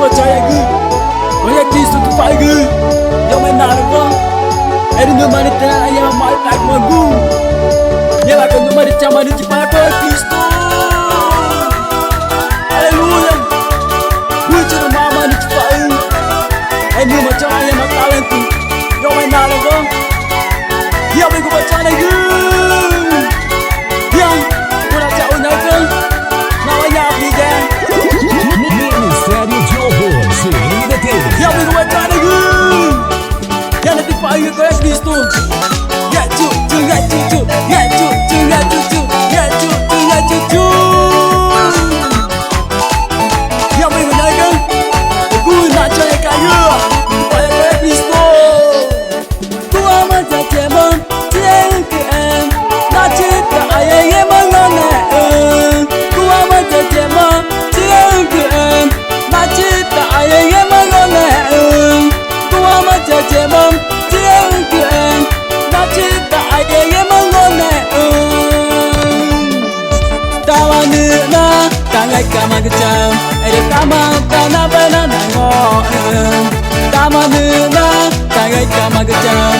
percaya ke? Olha Cristo tu faz ke? Yang mana apa? Ada nama ni tanah yang mai tak magu. Yang akan nama ni cama ni cepat ke Cristo. Haleluya. Puji nama ni cepat. Ini macam yang nak talentu. Yang mana apa? Yang aku baca lagi. Yang aku nak jauh naga. Namanya Afrika. Ministério de Louvor, GMDT. Yang aku baca lagi. Yang nanti panggil kau Kristo. Ya cucu, ya cucu, ya cucu, ya cucu, ya cucu, ya cucu. Yang aku naga. Aku nak cari kaya. Supaya kau Kristo. Ku amat jema, tiang nachi taxaie ngóonexü. Ku amat jema, tiang nachi taxaie ngóonexü. Ku amat jema, tiang nachi taxaie ngóonexü. Tama nüxna, tangaicamagüchaü, tama tanaxwa nangóxü. Tama nüxna, tangaicamagüchaü,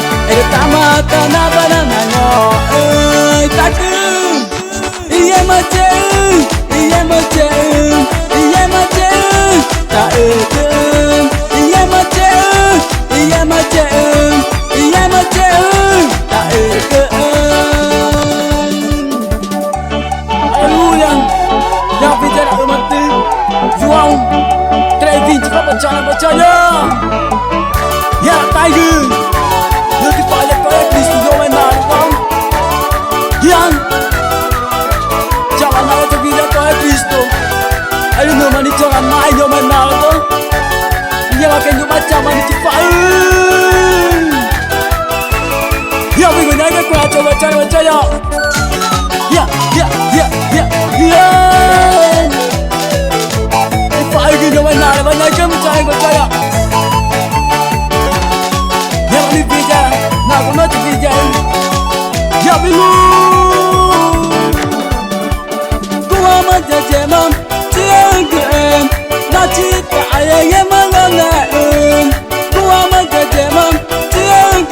tama tanaxwa nangóxü. Ítaxügüxü, ítaxügüxü, taxaie. Aleluia. Yang bicara umat João 3:20 kau percaya. Ya tiger. Nanti pada kau Kristo yang mana kau? Yang jangan nak terbidak kau Kristo. Ayo nama ni jangan main yang mana kau? Yang akan yang macam mana cepat. Yang bagaimana kau coba percaya. Ya. Pagi yang mana banyak yang percaya. Yang ni bijak, nak guna tu bijak. Ya bilu. Ku amat jema, tiang nachi taxaie ngóonexü. Ku amat jema, tiang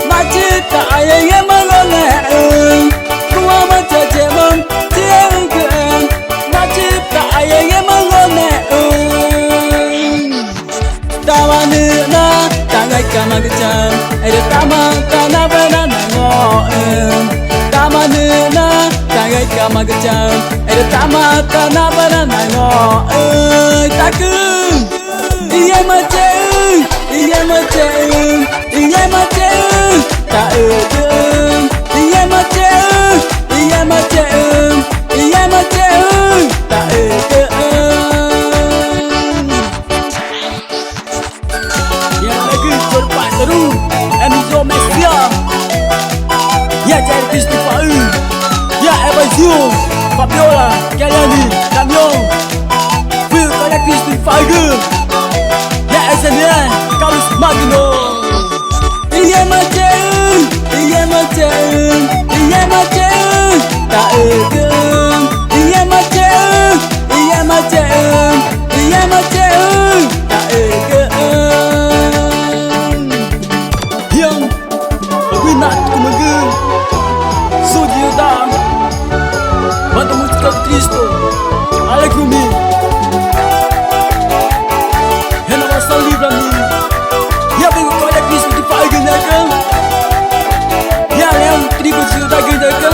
nachi taxaie ngóonexü. Ku amat jema, tiang nachi taxaie ngóonexü. Tama nüxna, tangaicamagüchaü, tama tanaxwa nangóxü. Tama nüxna, tangaicamagüchaü, tama tanaxwa nangóxü. Ítaxügüxü, ítaxügüxü, taxaie. Yang lagi cerpat terus, Ministério. Ya jadi Christopher. Ya Evasio, Fabiola, Kelly, Camion. Will kaya Christopher. Ya SNN, Carlos Magno. Ngẽma, yang lebih nak kumage, sudia dah, bantu Música Cristo, alegrumi, renovação livre a mim, ya vengo olha Cristo de pagi naga, ya leão trigo de daga naga,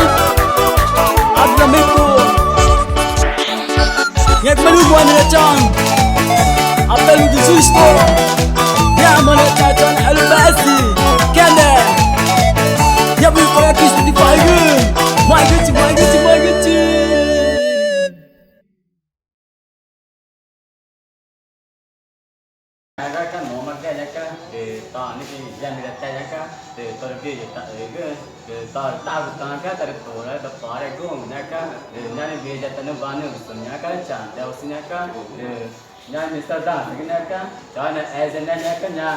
abramento, ya meluguan nacan, apelu de susto, ya mana nacan elbasi, kene, ya vengo olha Cristo de pagi, magati. Kan nomor dia kan tahun ni yang dia tanya kan terlebih tahu kan dari pola dari gong kan yang dia tanya banu sebenarnya kan cantik usinya kan yang Mister Dan kan jangan agennya kan ya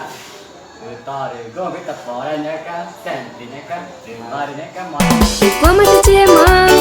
tahu gong kita pola kan sentinya kan marinya kan Como é que te ama?